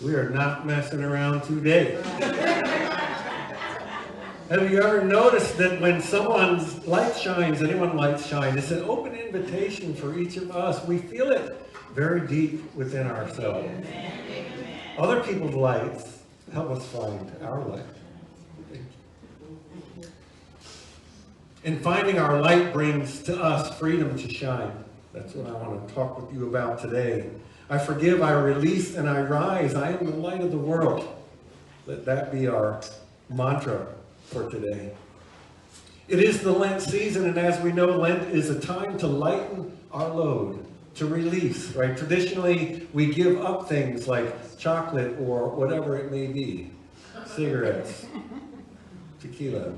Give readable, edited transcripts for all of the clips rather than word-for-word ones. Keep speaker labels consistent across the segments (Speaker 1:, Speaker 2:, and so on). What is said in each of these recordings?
Speaker 1: We are not messing around today. Have you ever noticed that when someone's light shines, anyone's light shine, it's an open invitation for each of us. We feel it very deep within ourselves. Other people's lights help us find our light. And finding our light brings to us freedom to shine. That's what I want to talk with you about today. I forgive, I release, and I rise. I am the light of the world. Let that be our mantra for today. It is the Lent season, and as we know, Lent is a time to lighten our load, to release, right? Traditionally, we give up things like chocolate or whatever it may be. Cigarettes, tequila.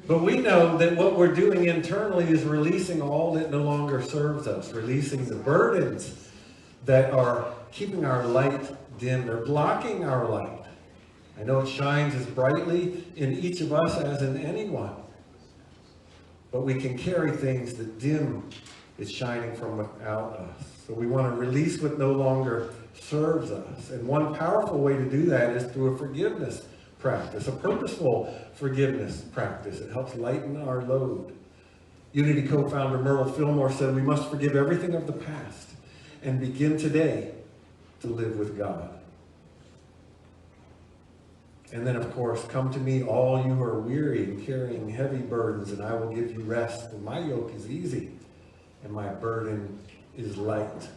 Speaker 1: But we know that what we're doing internally is releasing all that no longer serves us, releasing the burdens that are keeping our light dim. They're blocking our light. I know it shines as brightly in each of us as in anyone. But we can carry things that dim is shining from without us. So we want to release what no longer serves us. And one powerful way to do that is through a forgiveness practice, a purposeful forgiveness practice. It helps lighten our load. Unity co-founder Merle Fillmore said, we must forgive everything of the past and begin today to live with God. And then, of course, come to me, all you who are weary and carrying heavy burdens, and I will give you rest. For my yoke is easy and my burden is light.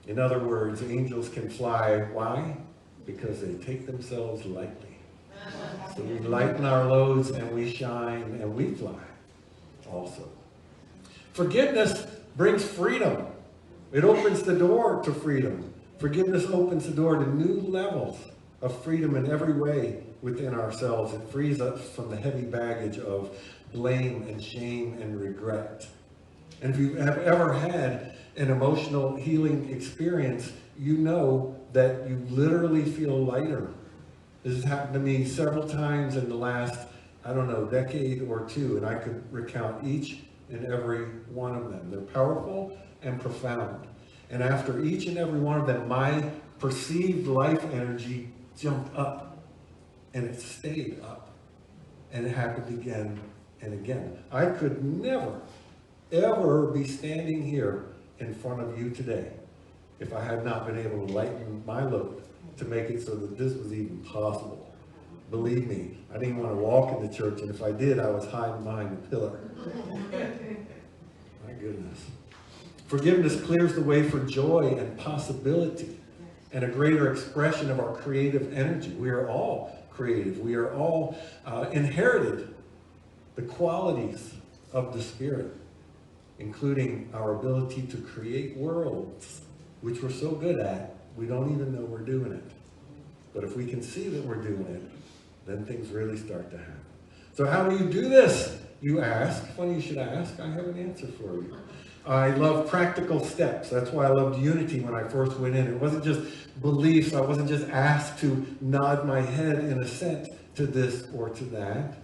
Speaker 1: In other words, angels can fly. Why? Because they take themselves lightly. So we lighten our loads and we shine and we fly also. Forgiveness brings freedom. It opens the door to freedom. Forgiveness opens the door to new levels of freedom in every way within ourselves. It frees us from the heavy baggage of blame and shame and regret. And if you have ever had an emotional healing experience, you know that you literally feel lighter. This has happened to me several times in the last, decade or two, and I could recount each and every one of them. They're powerful and profound. And after each and every one of them, my perceived life energy jumped up, and it stayed up, and it happened again and again. I could never, ever be standing here in front of you today if I had not been able to lighten my load to make it so that this was even possible. Believe me, I didn't want to walk into church, and if I did, I was hiding behind a pillar. My goodness. Forgiveness clears the way for joy and possibility and a greater expression of our creative energy. We are all creative. We are all inherited the qualities of the Spirit, including our ability to create worlds, which we're so good at, we don't even know we're doing it. But if we can see that we're doing it, then things really start to happen. So how do you do this, you ask? Funny you should ask. I have an answer for you. I love practical steps. That's why I loved Unity when I first went in. It wasn't just beliefs. I wasn't just asked to nod my head in assent to this or to that,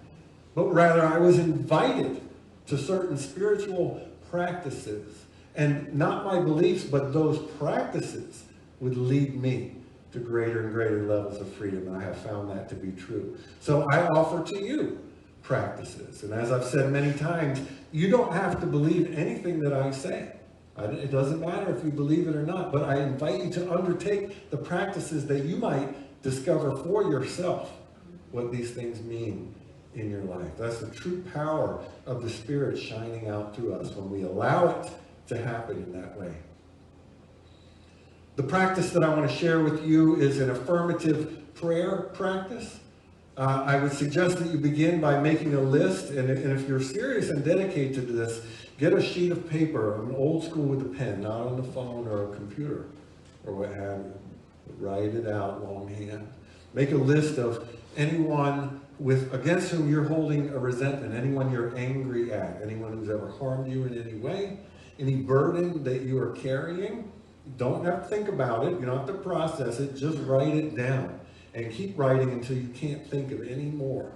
Speaker 1: but rather I was invited to certain spiritual practices. And not my beliefs, but those practices would lead me to greater and greater levels of freedom. And I have found that to be true. So I offer to you practices. And as I've said many times, you don't have to believe anything that I say. It doesn't matter if you believe it or not, but I invite you to undertake the practices that you might discover for yourself what these things mean in your life. That's the true power of the Spirit shining out through us when we allow it to happen in that way. The practice that I want to share with you is an affirmative prayer practice. I would suggest that you begin by making a list, and if you're serious and dedicated to this, get a sheet of paper, an old school with a pen, not on the phone or a computer or what have you. Write it out longhand. Make a list of anyone against whom you're holding a resentment, anyone you're angry at, anyone who's ever harmed you in any way, any burden that you are carrying. You don't have to think about it. You don't have to process it. Just write it down and keep writing until you can't think of any more.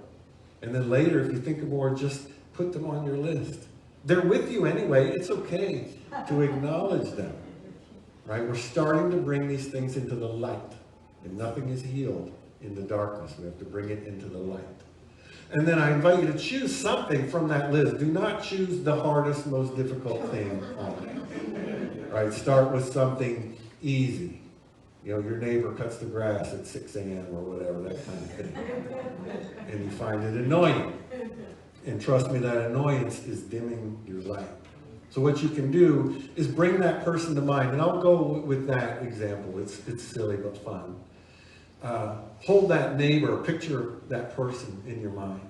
Speaker 1: And then later, if you think of more, just put them on your list. They're with you anyway. It's okay to acknowledge them. right? We're starting to bring these things into the light. And nothing is healed in the darkness. We have to bring it into the light. And then I invite you to choose something from that list. Do not choose the hardest, most difficult thing on it. Right? Start with something easy. You know, your neighbor cuts the grass at 6 a.m. or whatever, that kind of thing. And you find it annoying. And trust me, that annoyance is dimming your light. So what you can do is bring that person to mind. And I'll go with that example. It's silly but fun. Hold that neighbor, picture that person in your mind.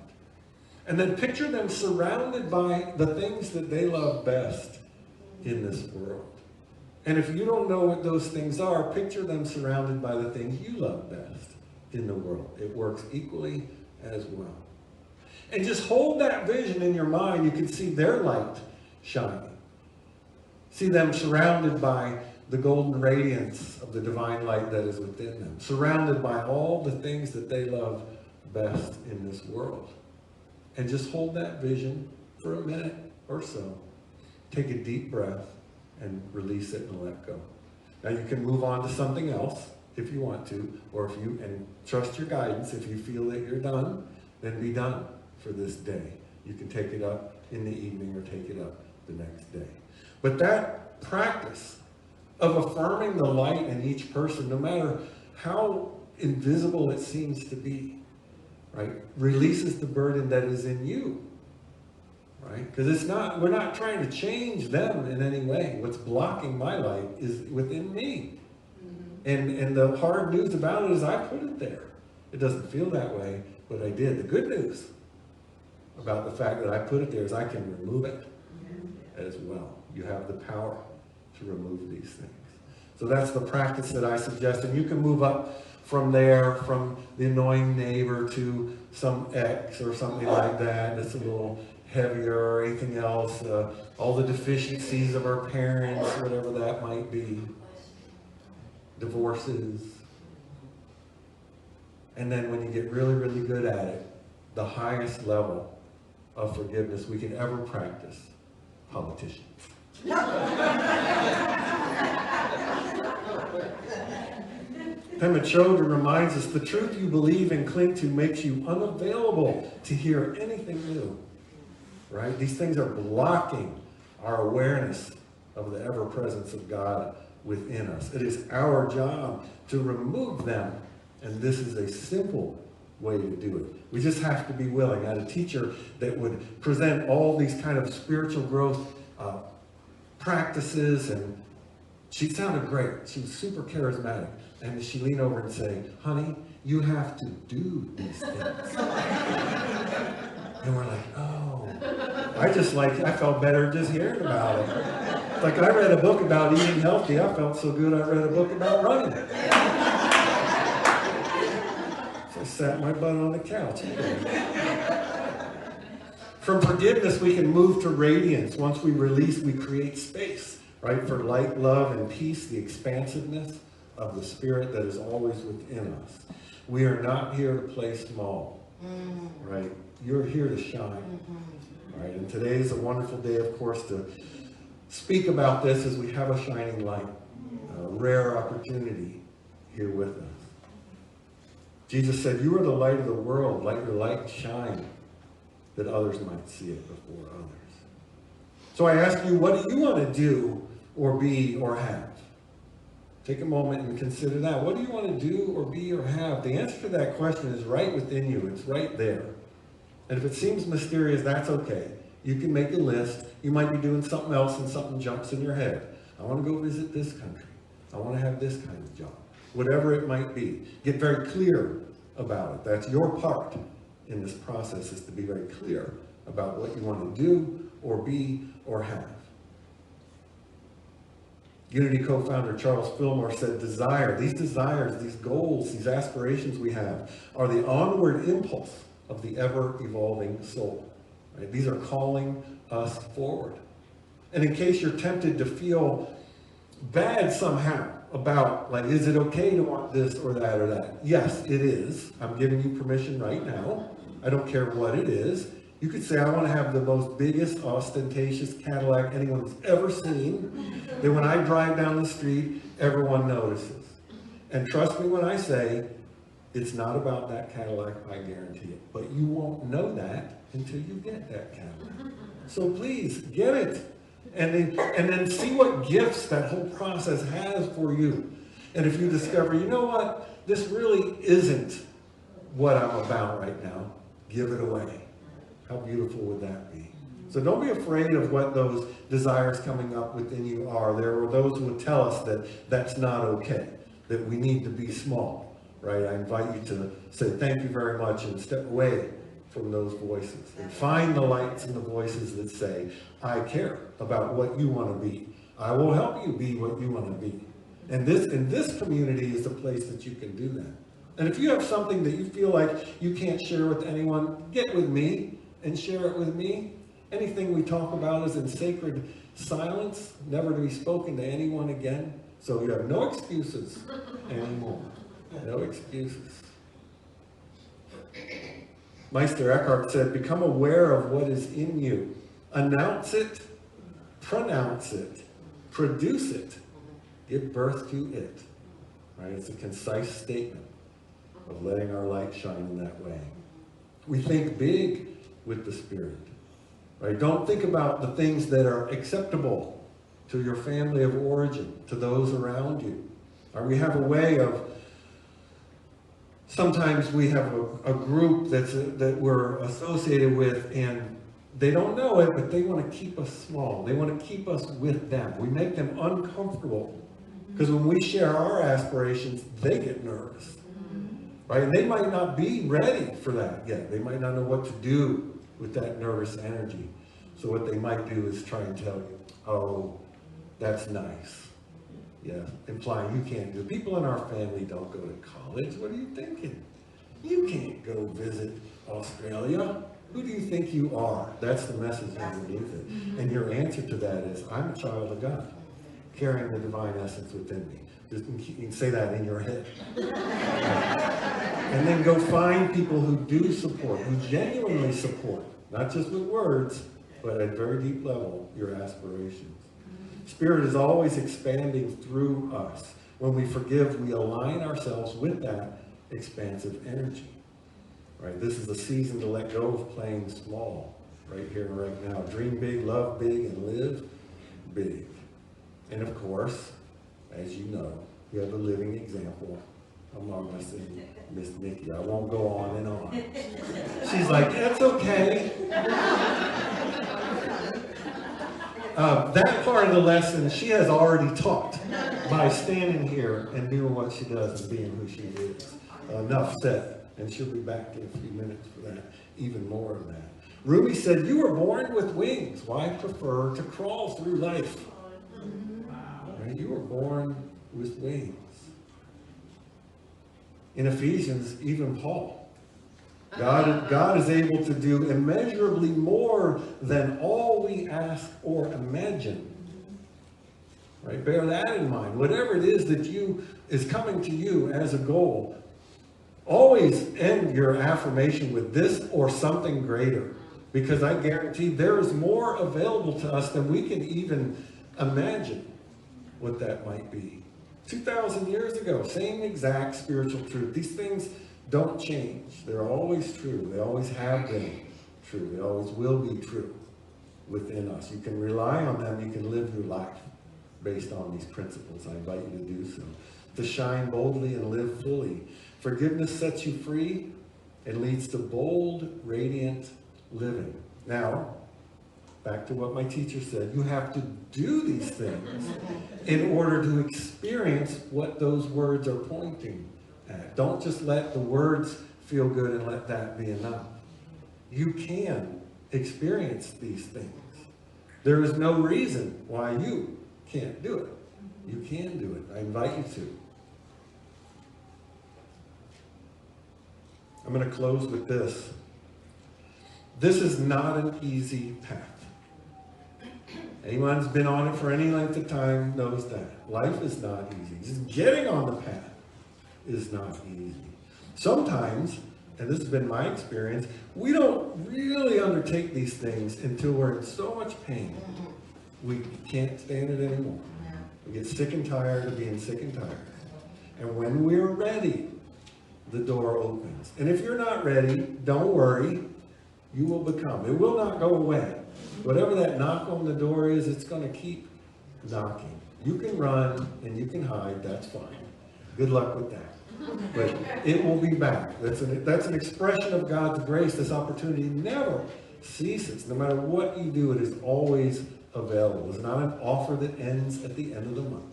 Speaker 1: And then picture them surrounded by the things that they love best in this world. And if you don't know what those things are, picture them surrounded by the things you love best in the world. It works equally as well. And just hold that vision in your mind. You can see their light shining. See them surrounded by the golden radiance of the divine light that is within them. Surrounded by all the things that they love best in this world. And just hold that vision for a minute or so. Take a deep breath and release it and let go. Now you can move on to something else if you want to, or if you, and trust your guidance. If you feel that you're done, then be done for this day. You can take it up in the evening or take it up the next day. But that practice of affirming the light in each person, no matter how invisible it seems to be, right, releases the burden that is in you, right? Because it's not, we're not trying to change them in any way. What's blocking my light is within me. And the hard news about it is I put it there. It doesn't feel that way, but I did. The good news about the fact that I put it there is I can remove it as well. You have the power to remove these things. So that's the practice that I suggest. And you can move up from there, from the annoying neighbor to some ex or something like that. That's a little heavier, or anything else. All the deficiencies of our parents, whatever that might be. Divorces. And then when you get really, really good at it, the highest level of forgiveness we can ever practice, politicians. Pema Chodron reminds us the truth you believe and cling to makes you unavailable to hear anything new. Right? These things are blocking our awareness of the ever-presence of God within us. It is our job to remove them, and this is a simple way to do it. We just have to be willing. I had a teacher that would present all these kind of spiritual growth practices, and she sounded great. She was super charismatic. And she'd lean over and say, honey, you have to do these things. And we're like, oh. I felt better just hearing about it. Like I read a book about eating healthy. I felt so good I read a book about running. So I sat my butt on the couch. From forgiveness, we can move to radiance. Once we release, we create space, right, for light, love, and peace, the expansiveness of the Spirit that is always within us. We are not here to play small, right? You're here to shine, right? And today is a wonderful day, of course, to speak about this as we have a shining light, a rare opportunity here with us. Jesus said, you are the light of the world. Let your light shine that others might see it before others. So I ask you, what do you want to do or be or have? Take a moment and consider that. What do you want to do or be or have? The answer to that question is right within you. It's right there. And if it seems mysterious, that's okay. You can make a list. You might be doing something else and something jumps in your head. I want to go visit this country. I want to have this kind of job. Whatever it might be. Get very clear about it. That's your part in this process, is to be very clear about what you want to do or be or have. Unity co-founder Charles Fillmore said, these desires, these goals, these aspirations we have are the onward impulse of the ever-evolving soul. Right? These are calling us forward. And in case you're tempted to feel bad somehow about, like, is it okay to want this or that or that? Yes, it is. I'm giving you permission right now. I don't care what it is. You could say, I want to have the most biggest, ostentatious Cadillac anyone's ever seen, that when I drive down the street, everyone notices. And trust me when I say, it's not about that Cadillac, I guarantee it. But you won't know that until you get that Cadillac. So please, get it. And then see what gifts that whole process has for you. And if you discover, you know what, this really isn't what I'm about right now, give it away. How beautiful would that be? So don't be afraid of what those desires coming up within you are. There are those who would tell us that that's not okay, that we need to be small, right? I invite you to say thank you very much and step away from those voices. And find the lights in the voices that say, I care about what you want to be. I will help you be what you want to be. And this community is the place that you can do that. And if you have something that you feel like you can't share with anyone, get with me and share it with me. Anything we talk about is in sacred silence, never to be spoken to anyone again. So you have no excuses anymore. No excuses. Meister Eckhart said, become aware of what is in you. Announce it, pronounce it, produce it, give birth to it. Right? It's a concise statement of letting our light shine in that way. We think big with the Spirit. Right? Don't think about the things that are acceptable to your family of origin, to those around you. Right? We have a way of, sometimes we have a group that we're associated with, and they don't know it, but they want to keep us small. They want to keep us with them. We make them uncomfortable. Because when we share our aspirations, they get nervous. Right? And they might not be ready for that yet. They might not know what to do with that nervous energy. So what they might do is try and tell you, oh, that's nice. Yeah, implying you can't do it. People in our family don't go to college. What are you thinking? You can't go visit Australia. Who do you think you are? That's the message underneath it. And your answer to that is, I'm a child of God, carrying the divine essence within me. Just, you can say that in your head. And then go find people who do support, who genuinely support, not just with words, but at a very deep level, your aspirations. Spirit is always expanding through us. When we forgive, we align ourselves with that expansive energy. Right? This is a season to let go of playing small, right here and right now. Dream big, love big, and live big. And of course, as you know, you have a living example among us in Miss Nikki. I won't go on and on. She's like, that's okay. That part of the lesson she has already taught by standing here and doing what she does and being who she is. Enough said. And she'll be back in a few minutes for that, even more of that. Rumi said, you were born with wings. Why prefer to crawl through life? Right? You were born with wings. In Ephesians, even Paul, God is able to do immeasurably more than all we ask or imagine. Right? Bear that in mind. Whatever it is that is coming to you as a goal, always end your affirmation with this or something greater. Because I guarantee there is more available to us than we can even imagine what that might be. 2,000 years ago, same exact spiritual truth. These things don't change. They're always true. They always have been true. They always will be true within us. You can rely on them. You can live your life based on these principles. I invite you to do so. To shine boldly and live fully. Forgiveness sets you free and leads to bold, radiant living. Now, back to what my teacher said, you have to do these things in order to experience what those words are pointing at. Don't just let the words feel good and let that be enough. You can experience these things. There is no reason why you can't do it. You can do it. I invite you to. I'm going to close with this. This is not an easy path. Anyone who's been on it for any length of time knows that. Life is not easy. Just getting on the path is not easy. Sometimes and this has bin my experience, we don't really undertake these things until we're in so much pain. We can't stand it anymore. We get sick and tired of being sick and tired. And when we're ready, the door opens. And if you're not ready, don't worry. You will become. It will not go away. Whatever that knock on the door is, it's going to keep knocking. You can run and you can hide. That's fine. Good luck with that. But it will be back. That's an expression of God's grace. This opportunity never ceases. No matter what you do, it is always available. It's not an offer that ends at the end of the month.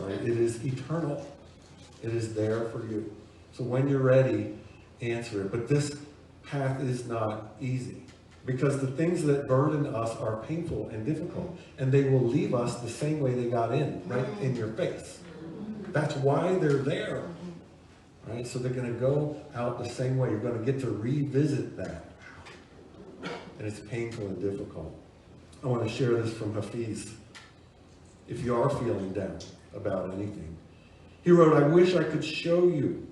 Speaker 1: Right? It is eternal. It is there for you. So when you're ready, answer it. But this path is not easy, because the things that burden us are painful and difficult, and they will leave us the same way they got in, right in your face. That's why they're there, right? So they're going to go out the same way. You're going to get to revisit that, and it's painful and difficult. I want to share this from Hafiz. If you are feeling down about anything, he wrote, "I wish I could show you,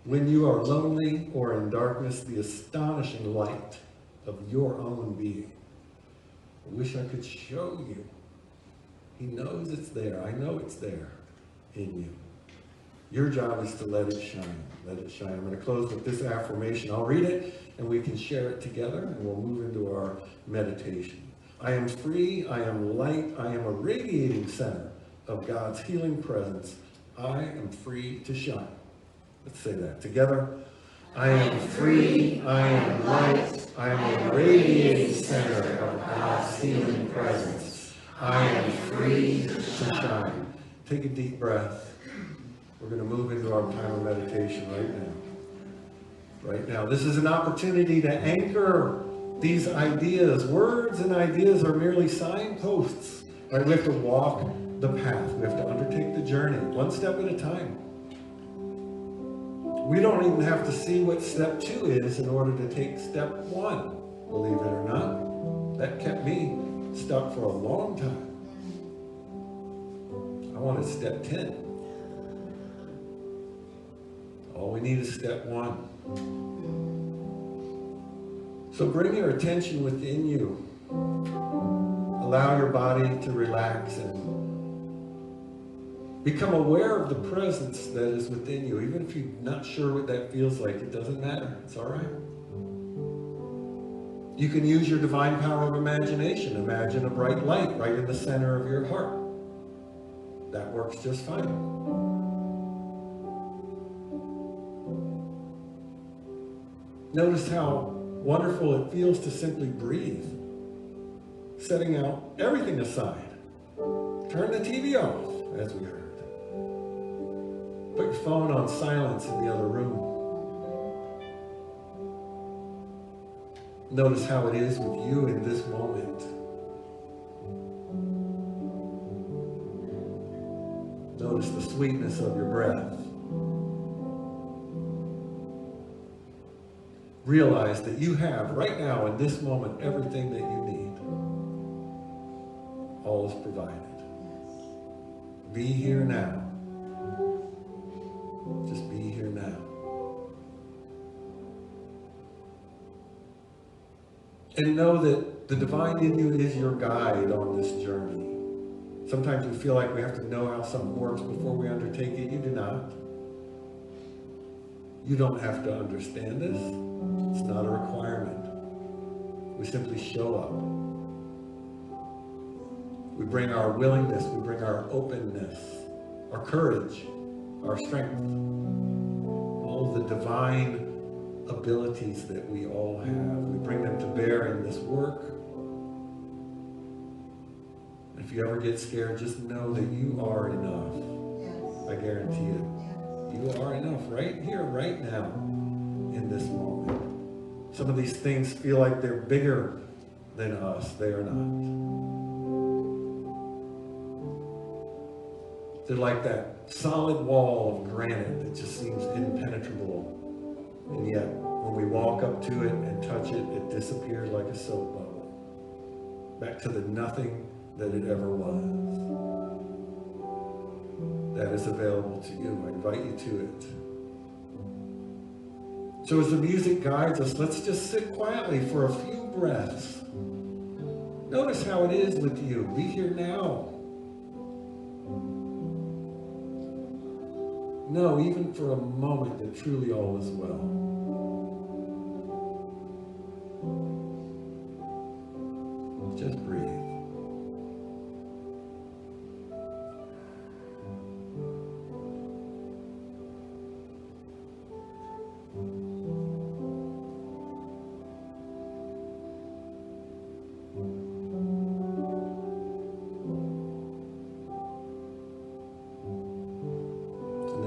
Speaker 1: when you are lonely or in darkness, the astonishing light of your own being. I wish I could show you." He knows it's there. I know it's there in you. Your job is to let it shine. Let it shine. I'm going to close with this affirmation. I'll read it and we can share it together, and we'll move into our meditation. I am free. I am light. I am a radiating center of God's healing presence. I am free to shine. Let's say that together. I am free, I am light, I am a radiating center of God's healing presence. I am free to shine. Take a deep breath. We're going to move into our time of meditation right now. Right now. This is an opportunity to anchor these ideas. Words and ideas are merely signposts. Right? We have to walk the path. We have to undertake the journey, one step at a time. We don't even have to see what step 2 is in order to take step 1, believe it or not. That kept me stuck for a long time. I wanted step 10. All we need is step 1. So bring your attention within you. Allow your body to relax and become aware of the presence that is within you. Even if you're not sure what that feels like, it doesn't matter. It's all right. You can use your divine power of imagination. Imagine a bright light right in the center of your heart. That works just fine. Notice how wonderful it feels to simply breathe, setting out everything aside. Turn the TV off, as we heard. Put your phone on silence in the other room. Notice how it is with you in this moment. Notice the sweetness of your breath. Realize that you have right now in this moment everything that you need. All is provided. Be here now. Just be here now. And know that the divine in you is your guide on this journey. Sometimes we feel like we have to know how something works before we undertake it. You do not. You don't have to understand this. It's not a requirement. We simply show up. We bring our willingness, we bring our openness, our courage, our strength, all of the divine abilities that we all have. We bring them to bear in this work. If you ever get scared, just know that you are enough. Yes. I guarantee it. Yes. You are enough right here, right now, in this moment. Some of these things feel like they're bigger than us. They are not. They're like that solid wall of granite that just seems impenetrable. And yet, when we walk up to it and touch it, it disappears like a soap bubble. Back to the nothing that it ever was. That is available to you. I invite you to it. So as the music guides us, let's just sit quietly for a few breaths. Notice how it is with you. Be here now. Know, even for a moment, that truly all is well. Just breathe.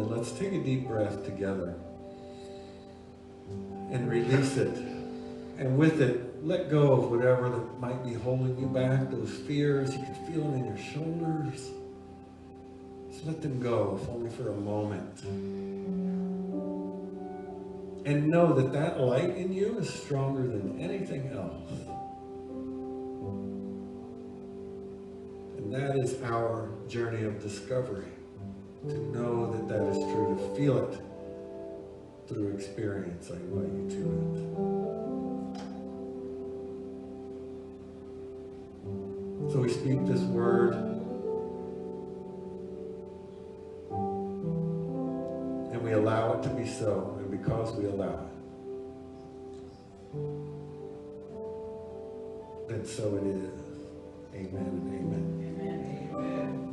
Speaker 1: Let's take a deep breath together and release it. And with it, let go of whatever that might be holding you back, those fears. You can feel them in your shoulders. Just let them go, if only for a moment. And know that that light in you is stronger than anything else. And that is our journey of discovery. To know that that is true, to feel it through experience. I invite you to it. So we speak this word, and we allow it to be so, and because we allow it, then so it is. Amen and amen.
Speaker 2: Amen. Amen.